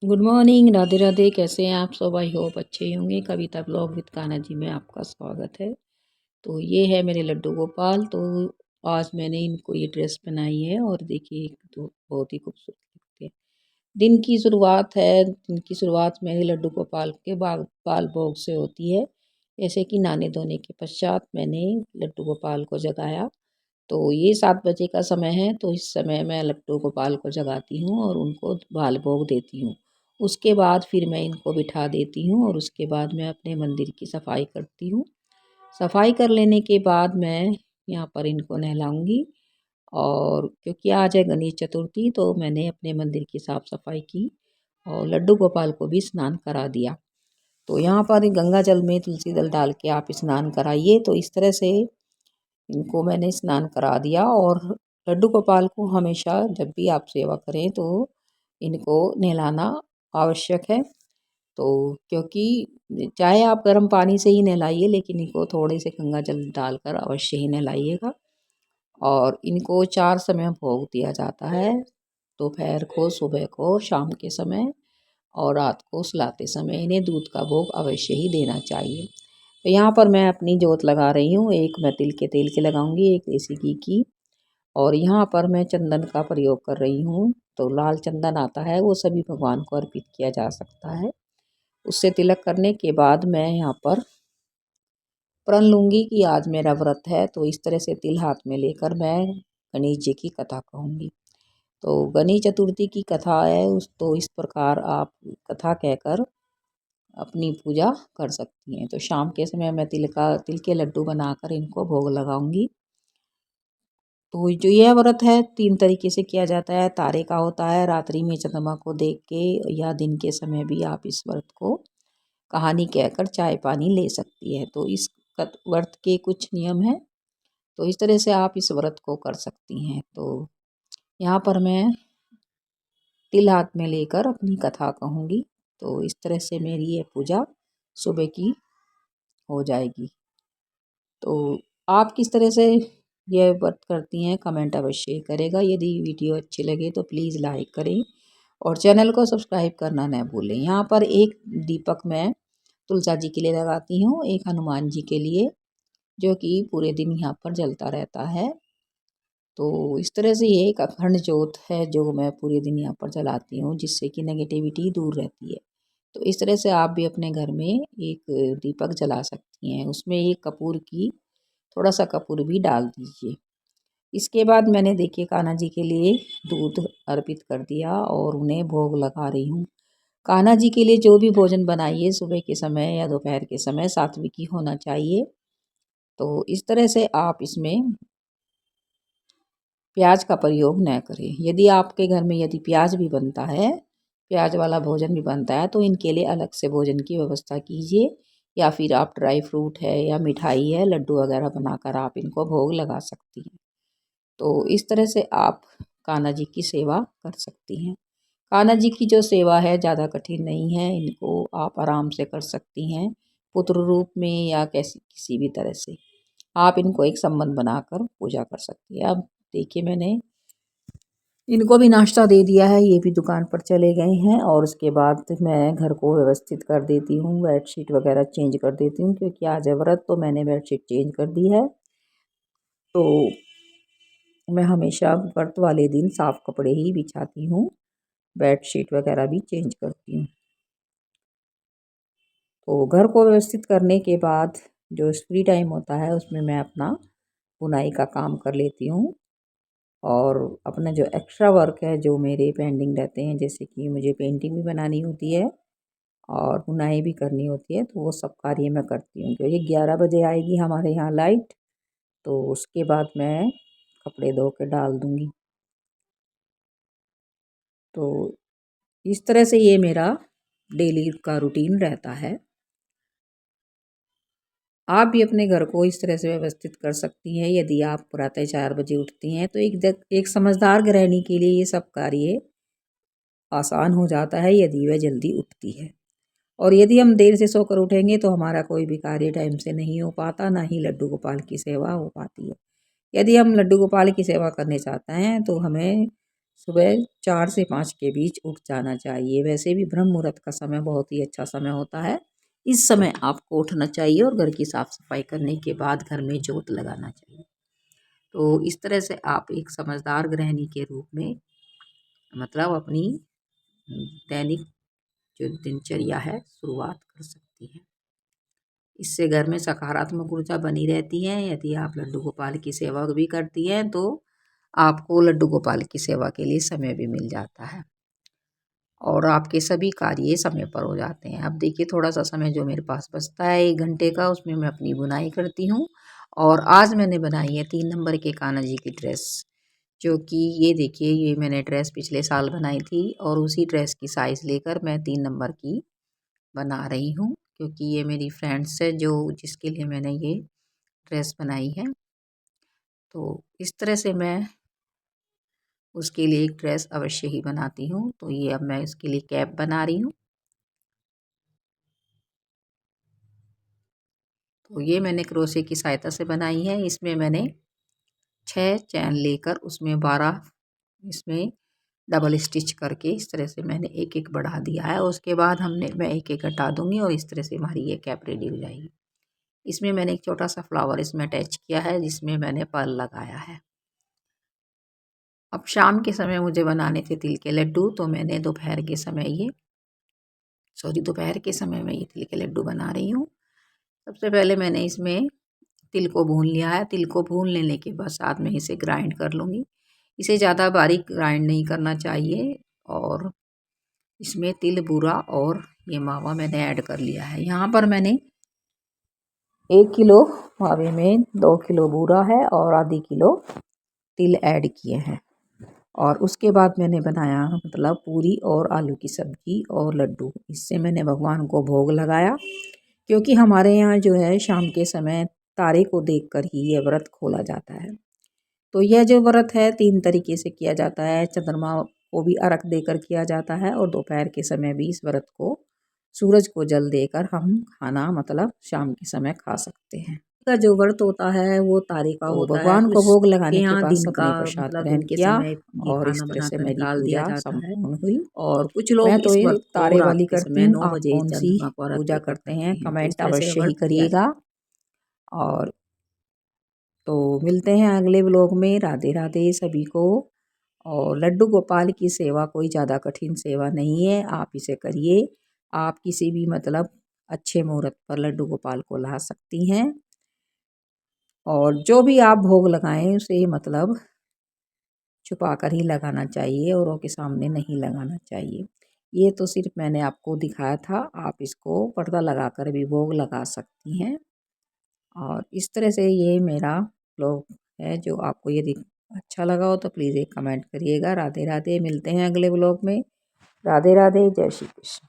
Good morning, Radhe Radhe. कैसे हैं आप सब? आई होप अच्छे ही होंगे। कविता ब्लॉग विद कान्हा जी में आपका स्वागत है। तो ये है मेरे लड्डू गोपाल। तो आज मैंने इनको ये ड्रेस बनाई है और देखिए तो बहुत ही खूबसूरत लगती है। दिन की शुरुआत है। दिन की शुरुआत मेरे लड्डू गोपाल के बाल भोग से होती है। जैसे कि नहाने धोने के पश्चात मैंने लड्डू गोपाल को जगाया। तो ये 7 बजे का समय है, तो इस समय मैं लट्टू गोपाल को जगाती हूँ और उनको बाल भोग देती हूँ। उसके बाद फिर मैं इनको बिठा देती हूँ और उसके बाद मैं अपने मंदिर की सफाई करती हूँ। सफाई कर लेने के बाद मैं यहाँ पर इनको नहलाऊँगी। और क्योंकि आज है गणेश चतुर्थी, तो मैंने अपने मंदिर की साफ़ सफाई की और लड्डू गोपाल को भी स्नान करा दिया। तो यहाँ पर गंगा जल में तुलसी दल डाल के आप स्नान कराइए। तो इस तरह से इनको मैंने स्नान करा दिया। और लड्डू गोपाल को हमेशा जब भी आप सेवा करें तो इनको नहलाना आवश्यक है। तो क्योंकि चाहे आप गर्म पानी से ही नहलाइए, लेकिन इनको थोड़े से गंगा जल डालकर अवश्य ही नहलाइएगा। और इनको 4 समय भोग दिया जाता है, दोपहर को, सुबह को, शाम के समय और रात को सुलाते समय इन्हें दूध का भोग अवश्य ही देना चाहिए। तो यहाँ पर मैं अपनी जोत लगा रही हूँ। एक मैं तिल के तेल की लगाऊंगी, एक देसी घी की। और यहाँ पर मैं चंदन का प्रयोग कर रही हूँ। तो लाल चंदन आता है, वो सभी भगवान को अर्पित किया जा सकता है। उससे तिलक करने के बाद मैं यहाँ पर प्रण लूँगी कि आज मेरा व्रत है। तो इस तरह से तिल हाथ में लेकर मैं गणेश जी की कथा कहूँगी। तो गणेश चतुर्थी की कथा है तो इस प्रकार आप कथा कहकर अपनी पूजा कर सकती हैं। तो शाम के समय मैं तिल के लड्डू बनाकर इनको भोग लगाऊंगी। तो जो यह व्रत है 3 तरीके से किया जाता है। तारे का होता है, रात्रि में चंद्रमा को देख के, या दिन के समय भी आप इस व्रत को कहानी कहकर चाय पानी ले सकती है। तो इस व्रत के कुछ नियम हैं। तो इस तरह से आप इस व्रत को कर सकती हैं। तो यहाँ पर मैं तिल हाथ में लेकर अपनी कथा कहूँगी। तो इस तरह से मेरी ये पूजा सुबह की हो जाएगी। तो आप किस तरह से यह व्रत करती हैं, कमेंट अवश्य करेगा। यदि वीडियो अच्छी लगे तो प्लीज़ लाइक करें और चैनल को सब्सक्राइब करना न भूलें। यहाँ पर एक दीपक मैं तुलसा जी के लिए लगाती हूँ, एक हनुमान जी के लिए, जो कि पूरे दिन यहाँ पर जलता रहता है। तो इस तरह से ये एक अखंड ज्योत है जो मैं पूरे दिन यहाँ पर जलाती हूँ, जिससे कि नेगेटिविटी दूर रहती है। तो इस तरह से आप भी अपने घर में एक दीपक जला सकती हैं। उसमें एक कपूर की थोड़ा सा कपूर भी डाल दीजिए। इसके बाद मैंने देखिए कान्हा जी के लिए दूध अर्पित कर दिया और उन्हें भोग लगा रही हूँ। कान्हा जी के लिए जो भी भोजन बनाइए सुबह के समय या दोपहर के समय सात्विक ही होना चाहिए। तो इस तरह से आप इसमें प्याज का प्रयोग न करें। यदि आपके घर में यदि प्याज भी बनता है, प्याज वाला भोजन भी बनता है, तो इनके लिए अलग से भोजन की व्यवस्था कीजिए। या फिर आप ड्राई फ्रूट है या मिठाई है, लड्डू वगैरह बनाकर आप इनको भोग लगा सकती हैं। तो इस तरह से आप कान्हा जी की सेवा कर सकती हैं। कान्हा जी की जो सेवा है ज़्यादा कठिन नहीं है, इनको आप आराम से कर सकती हैं, पुत्र रूप में या कैसी किसी भी तरह से आप इनको एक संबंध बनाकर पूजा कर सकती हैं। अब देखिए मैंने इनको भी नाश्ता दे दिया है, ये भी दुकान पर चले गए हैं। और उसके बाद मैं घर को व्यवस्थित कर देती हूँ, बेडशीट वगैरह चेंज कर देती हूँ, क्योंकि आज है व्रत। तो मैंने बेडशीट चेंज कर दी है। तो मैं हमेशा व्रत वाले दिन साफ़ कपड़े ही बिछाती हूँ, बेडशीट वगैरह भी चेंज करती हूँ। तो घर को व्यवस्थित करने के बाद जो फ्री टाइम होता है उसमें मैं अपना बुनाई का काम कर लेती हूँ। और अपना जो एक्स्ट्रा वर्क है जो मेरे पेंडिंग रहते हैं, जैसे कि मुझे पेंटिंग भी बनानी होती है और बुनाई भी करनी होती है, तो वो सब कार्य मैं करती हूँ। क्योंकि 11 बजे आएगी हमारे यहाँ लाइट, तो उसके बाद मैं कपड़े धो के डाल दूँगी। तो इस तरह से ये मेरा डेली का रूटीन रहता है। आप भी अपने घर को इस तरह से व्यवस्थित कर सकती हैं। यदि आप प्रातः 4 बजे उठती हैं तो एक समझदार गृहिणी के लिए ये सब कार्य आसान हो जाता है, यदि वह जल्दी उठती है। और यदि हम देर से सोकर उठेंगे तो हमारा कोई भी कार्य टाइम से नहीं हो पाता, ना ही लड्डू गोपाल की सेवा हो पाती है। यदि हम लड्डू गोपाल की सेवा करने चाहते हैं तो हमें सुबह 4 से 5 के बीच उठ जाना चाहिए। वैसे भी ब्रह्म मुहूर्त का समय बहुत ही अच्छा समय होता है। इस समय आपको उठना चाहिए और घर की साफ सफाई करने के बाद घर में जोत लगाना चाहिए। तो इस तरह से आप एक समझदार गृहिणी के रूप में मतलब अपनी दैनिक जो दिनचर्या है शुरुआत कर सकती हैं। इससे घर में सकारात्मक ऊर्जा बनी रहती है। यदि आप लड्डू गोपाल की सेवा भी करती हैं तो आपको लड्डू गोपाल की सेवा के लिए समय भी मिल जाता है और आपके सभी कार्य समय पर हो जाते हैं। अब देखिए थोड़ा सा समय जो मेरे पास बचता है 1 घंटे का, उसमें मैं अपनी बुनाई करती हूँ। और आज मैंने बनाई है 3 नंबर के कान्हा जी की ड्रेस, जो कि ये देखिए ये मैंने ड्रेस पिछले साल बनाई थी और उसी ड्रेस की साइज़ लेकर मैं 3 नंबर की बना रही हूँ, क्योंकि ये मेरी फ्रेंड्स है जो जिसके लिए मैंने ये ड्रेस बनाई है। तो इस तरह से मैं उसके लिए एक ड्रेस अवश्य ही बनाती हूँ। तो ये अब मैं इसके लिए कैप बना रही हूँ। तो ये मैंने क्रोशे की सहायता से बनाई है। इसमें मैंने 6 चैन लेकर उसमें 12 इसमें डबल स्टिच करके इस तरह से मैंने एक एक बढ़ा दिया है। उसके बाद मैं एक एक हटा दूंगी और इस तरह से हमारी ये कैप रेडी हो जाएगी। इसमें मैंने एक छोटा सा फ्लावर इसमें अटैच किया है जिसमें मैंने पर्ल लगाया है। अब शाम के समय मुझे बनाने थे तिल के लड्डू, तो मैंने दोपहर के समय में ये तिल के लड्डू बना रही हूँ। सबसे पहले मैंने इसमें तिल को भून लिया है। तिल को भून लेने के बाद साथ में इसे ग्राइंड कर लूँगी। इसे ज़्यादा बारीक ग्राइंड नहीं करना चाहिए। और इसमें तिल बूरा और ये मावा मैंने ऐड कर लिया है। यहाँ पर मैंने 1 किलो मावे में 2 किलो बूरा है और आधी किलो तिल ऐड किए हैं। और उसके बाद मैंने बनाया मतलब पूरी और आलू की सब्जी और लड्डू। इससे मैंने भगवान को भोग लगाया, क्योंकि हमारे यहाँ जो है शाम के समय तारे को देखकर ही यह व्रत खोला जाता है। तो यह जो व्रत है 3 तरीके से किया जाता है। चंद्रमा को भी अर्घ देकर किया जाता है और दोपहर के समय भी इस व्रत को सूरज को जल देकर हम खाना मतलब शाम के समय खा सकते हैं। का जो व्रत होता है वो तारे का होता है। भगवान को भोग लगाने के बाद सबने प्रसाद ग्रहण किया और इस तरह से मेरी पूजा संपूर्ण हुई। और कुछ लोग मैं तो ये तारे वाली करती हूँ। आप कौन सी पूजा करते हैं कमेंट अवश्य ही करिएगा। और तो मिलते हैं अगले व्लॉग में। राधे राधे सभी को। और लड्डू गोपाल की सेवा कोई ज़्यादा कठिन सेवा नहीं है, आप इसे करिए। आप किसी भी मतलब अच्छे मुहूर्त पर लड्डू गोपाल को ला सकती हैं। और जो भी आप भोग लगाएं उसे मतलब छुपा कर ही लगाना चाहिए, औरों के सामने नहीं लगाना चाहिए। ये तो सिर्फ मैंने आपको दिखाया था, आप इसको पर्दा लगाकर भी भोग लगा सकती हैं। और इस तरह से ये मेरा व्लॉग है। जो आपको यदि अच्छा लगा हो तो प्लीज़ एक कमेंट करिएगा। राधे राधे। मिलते हैं अगले व्लॉग में। राधे राधे। जय श्री कृष्ण।